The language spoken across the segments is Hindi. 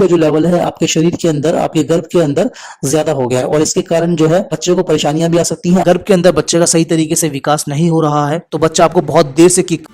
का जो लेवल है आपके शरीर के अंदर, आपके गर्भ के अंदर ज्यादा हो गया है और इसके कारण जो है बच्चे को परेशानियां भी आ सकती हैं। गर्भ के अंदर बच्चे का सही तरीके से विकास नहीं हो रहा है तो बच्चा आपको बहुत देर से किक।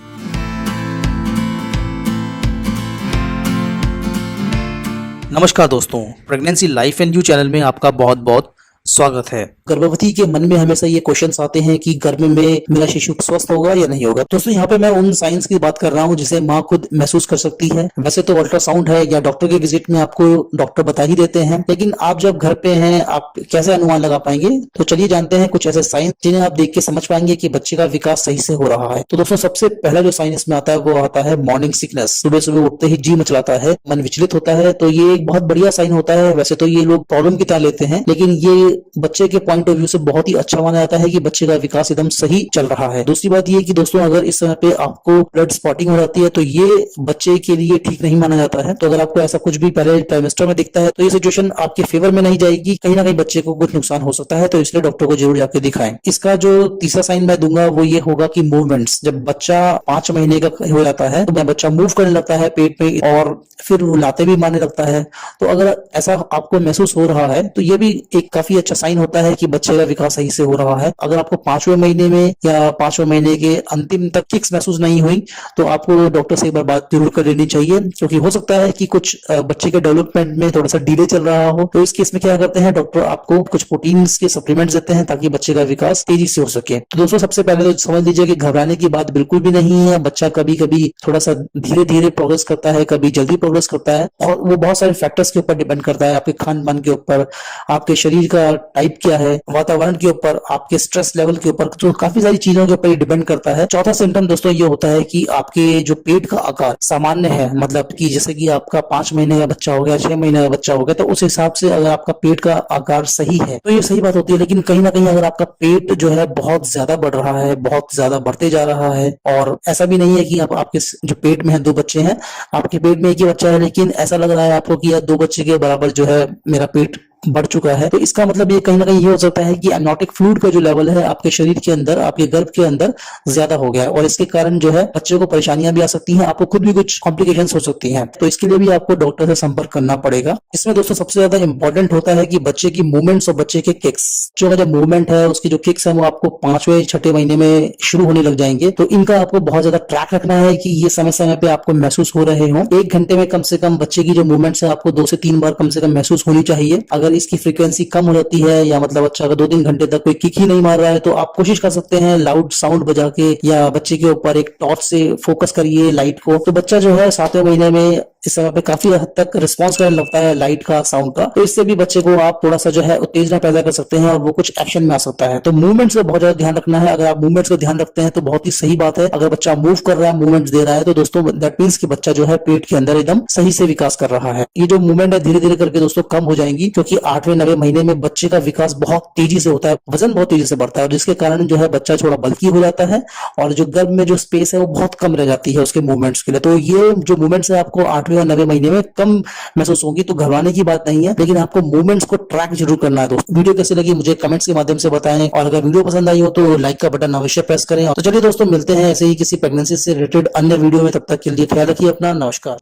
नमस्कार दोस्तों, pregnancy life and you channel में आपका बहुत बहुत स्वागत है। गर्भवती के मन में हमेशा ये क्वेश्चंस आते हैं कि गर्भ में मेरा शिशु स्वस्थ होगा या नहीं होगा। दोस्तों यहाँ पे मैं उन साइंस की बात कर रहा हूँ जिसे माँ खुद महसूस कर सकती है। वैसे तो अल्ट्रासाउंड है या डॉक्टर के विजिट में आपको डॉक्टर बता ही देते हैं, लेकिन आप जब घर पे हैं आप कैसे अनुमान लगा पाएंगे। तो चलिए जानते हैं कुछ ऐसे साइंस जिन्हें आप देख के समझ पाएंगे कि बच्चे का विकास सही से हो रहा है। तो दोस्तों सबसे पहला जो साइन इसमें आता है वो आता है मॉर्निंग सिकनेस। सुबह सुबह उठते ही जी मचलाता है, मन विचलित होता है, तो ये एक बहुत बढ़िया साइन होता है। वैसे तो ये लोग प्रॉब्लम की तरह लेते हैं, लेकिन ये बच्चे के पॉइंट ऑफ व्यू से बहुत ही अच्छा माना जाता है कि बच्चे का विकास एकदम सही चल रहा है। दूसरी बात ये कि दोस्तों अगर इस समय पे आपको ब्लड स्पॉटिंग हो जाती है तो ये बच्चे के लिए ठीक नहीं माना जाता है। तो अगर आपको ऐसा कुछ भी पहले ट्राइमेस्टर में दिखता है तो ये सिचुएशन आपके फेवर में नहीं जाएगी, कहीं ना कहीं बच्चे को कुछ नुकसान हो सकता है, तो इसलिए डॉक्टर को जरूर जाकर दिखाएं। इसका जो तीसरा साइन मैं दूंगा वो ये होगा कि मूवमेंट्स। जब बच्चा 5 महीने का हो जाता है तो बच्चा मूव करने लगता है पेट में और फिर लाते भी मारने लगता है। तो अगर ऐसा आपको महसूस हो रहा है तो ये भी एक काफी अच्छा साइन होता है कि बच्चे का विकास सही से हो रहा है। अगर आपको 5वें महीने में या 5वें महीने के अंतिम तक किक्स महसूस नहीं हुई तो आपको डॉक्टर से एक बार बात जरूर कर लेनी चाहिए, क्योंकि हो सकता है कि कुछ बच्चे के डेवलपमेंट में थोड़ा सा डिले चल रहा हो। तो इस केस में क्या करते हैं डॉक्टर आपको कुछ प्रोटीन्स के सप्लीमेंट्स देते हैं ताकि बच्चे का विकास तेजी से हो सके। तो दोस्तों सबसे पहले तो समझ लीजिए कि घबराने की बात बिल्कुल भी नहीं है। बच्चा कभी कभी थोड़ा सा धीरे धीरे प्रोग्रेस करता है, कभी जल्दी प्रोग्रेस करता है और वो बहुत सारे फैक्टर्स के ऊपर डिपेंड करता है। आपके खान पान के ऊपर, आपके शरीर का टाइप क्या है, वातावरण के ऊपर, आपके स्ट्रेस लेवल के ऊपर, तो काफी सारी चीजों के ऊपर डिपेंड करता है। चौथा सिम्टम दोस्तों ये होता है कि आपके जो पेट का आकार सामान्य है, मतलब कि जैसे कि आपका 5 महीने का बच्चा हो गया, 6 महीने का बच्चा हो गया, तो उस हिसाब से अगर आपका पेट का आकार सही है तो ये सही बात होती है। लेकिन कहीं ना कहीं अगर आपका पेट जो है बहुत ज्यादा बढ़ रहा है, बहुत ज्यादा बढ़ते जा रहा है, और ऐसा भी नहीं है कि आपके जो पेट में है 2 बच्चे हैं, आपके पेट में एक ही बच्चा है, लेकिन ऐसा लग रहा है आपको कि 2 बच्चे के बराबर जो है मेरा पेट बढ़ चुका है, तो इसका मतलब ये कहीं ना कहीं ये हो सकता है कि एमनोटिक फ्लूइड का जो लेवल है आपके शरीर के अंदर, आपके गर्भ के अंदर ज्यादा हो गया है और इसके कारण जो है बच्चे को परेशानियां भी आ सकती हैं, आपको खुद भी कुछ कॉम्प्लिकेशंस हो सकती हैं। तो इसके लिए भी आपको डॉक्टर से संपर्क करना पड़ेगा। इसमें दोस्तों सबसे ज्यादा इंपॉर्टेंट होता है कि बच्चे की मूवमेंट्स और बच्चे के किक्स। जो मूवमेंट है उसकी जो किक्स है वो आपको 5वें 6ठे महीने में शुरू होने लग जाएंगे, तो इनका आपको बहुत ज्यादा ट्रैक रखना है कि ये समय समय पे आपको महसूस हो रहे हो। 1 घंटे में कम से कम बच्चे की जो मूवमेंट्स है आपको 2 से 3 बार कम से कम महसूस होनी चाहिए। अगर इसकी फ्रीक्वेंसी कम हो जाती है या मतलब बच्चा अगर 2-3 घंटे तक कोई किक ही नहीं मार रहा है तो आप कोशिश कर सकते हैं लाउड साउंड बजा के या बच्चे के ऊपर एक टॉर्च से फोकस करिए लाइट को। तो बच्चा जो है 7वें महीने में इस समय पे काफी हद तक रिस्पॉन्स करने लगता है लाइट का, साउंड का, तो इससे भी बच्चे को आप थोड़ा सा जो है उत्तेजना पैदा कर सकते हैं और वो कुछ एक्शन में आ सकता है। तो मूवमेंट्स का बहुत ज्यादा ध्यान रखना है। अगर आप मूवमेंट्स का ध्यान रखते हैं तो बहुत ही सही बात है। अगर बच्चा मूव कर रहा है, मूवमेंट्स दे रहा है, तो दोस्तों दैट मींस कि बच्चा जो है पेट के अंदर एकदम सही से विकास कर रहा है। ये जो मूवमेंट है धीरे धीरे करके दोस्तों कम हो जाएंगी, क्योंकि 8वें 9वें महीने में बच्चे का विकास बहुत तेजी से होता है, वजन बहुत तेजी से बढ़ता है, जिसके कारण जो है बच्चा थोड़ा बल्की हो जाता है और जो गर्भ में जो स्पेस है वो बहुत कम रह जाती है उसके मूवमेंट्स के लिए। तो ये जो मूवमेंट्स है आपको 8वें और 9वें महीने में कम महसूस होगी, तो घबराने की बात नहीं है, लेकिन आपको मूवमेंट्स को ट्रैक जरूर करना है। दोस्तों वीडियो कैसी लगी मुझे कमेंट्स के माध्यम से बताएं, और अगर वीडियो पसंद आई हो तो लाइक का बटन अवश्य प्रेस करें। तो चलिए दोस्तों मिलते हैं ऐसे ही किसी प्रेगनेंसी से रिलेटेड अन्य वीडियो में, तब तक के लिए ख्याल रखिए अपना। नमस्कार।